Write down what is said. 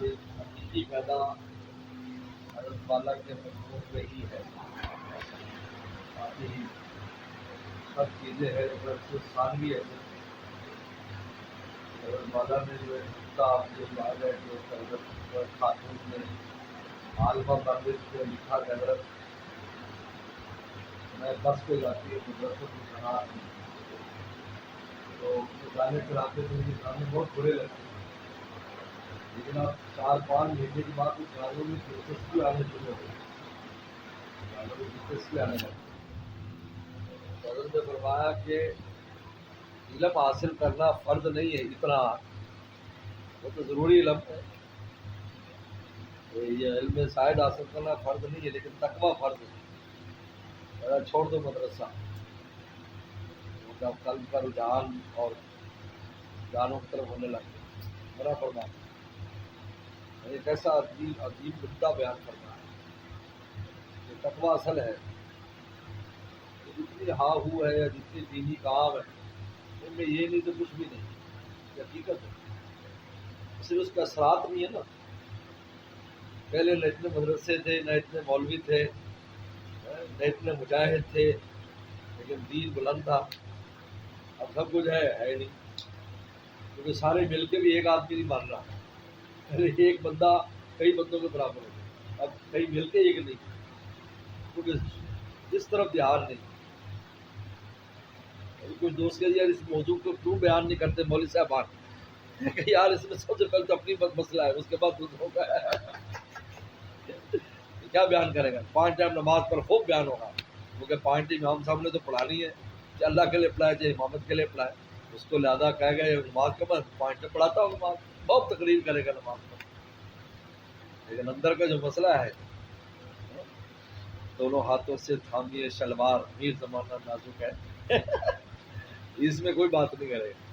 یہ حقیقی پیدا حضرت والا کے مضمون میں ہی ہے. باقی سب چیزیں ہیں جو ثانوی ہے. حضرت والا نے جو ہے نقطہ آپ جو یاد ہے جو حضرت خاتون نے عالمہ مندر سے لکھا کہ حضرت میں بس پہ جاتی ہے مدرسوں کی صنعت میں تو گانے چلاتے تھے مجھے گانے بہت برے لگتے ہیں، لیکن اب 4-5 مہینے کے بعد اس گانوں میں دلچسپی آنے شروع ہو گئی، گانوں میں دلچسپی آنے لگی. حضرت نے فرمایا کہ علم حاصل کرنا فرض نہیں ہے، اتنا وہ تو ضروری علم ہے، یہ علم شاید حاصل کرنا فرض نہیں ہے، لیکن تقویٰ فرض ہے. چھوڑ دو مدرسہ، جب قلب کا رجحان اور جانوں کی طرف ہونے لگے بڑا فرما. ایک ایسا عجیب نقطہ بیان کرنا ہے کہ تقویٰ اصل ہے کہ جتنی ہا ہو ہے یا جتنی دینی کام ہے ان میں یہ نہیں تو کچھ بھی نہیں، یہ حقیقت ہے. صرف اس کا اثرات نہیں ہے نا. پہلے نہ اتنے مدرسے تھے، نہ اتنے مولوی تھے، نہ اتنے مجاہد تھے، لیکن دین بلند تھا. اب سب کچھ ہے نہیں، کیونکہ سارے مل کے بھی ایک آدمی نہیں مان رہا. ایک بندہ کئی بندوں کے برابر ہو گیا، اب کئی مل کے ایک نہیں، کیونکہ اس طرف دھیان نہیں. کچھ دوست کے یار اس موضوع کو کیوں بیان نہیں کرتے مولوی صاحب؟ کہ یار اس میں سب سے پہلے تو اپنی مسئلہ ہے، اس کے بعد دوسروں کا ہے. کیا بیان کرے گا؟ 5 ٹائم نماز پر خوب بیان ہوگا، کیونکہ 5 ٹائم امام صاحب نے تو پڑھانی ہے کہ اللہ کے لیے پڑھائے چاہے امامت کے لیے پڑھائے. اس کو لہٰذا کہے گا یہ نماز کے بعد 5 ٹائم پڑھاتا ہوں نماز، بہت تقریر کرے گا نماز پر. لیکن اندر کا جو مسئلہ ہے، دونوں ہاتھوں سے تھامیے شلوار، میر زمانہ نازک ہے، اس میں کوئی بات نہیں کرے گا.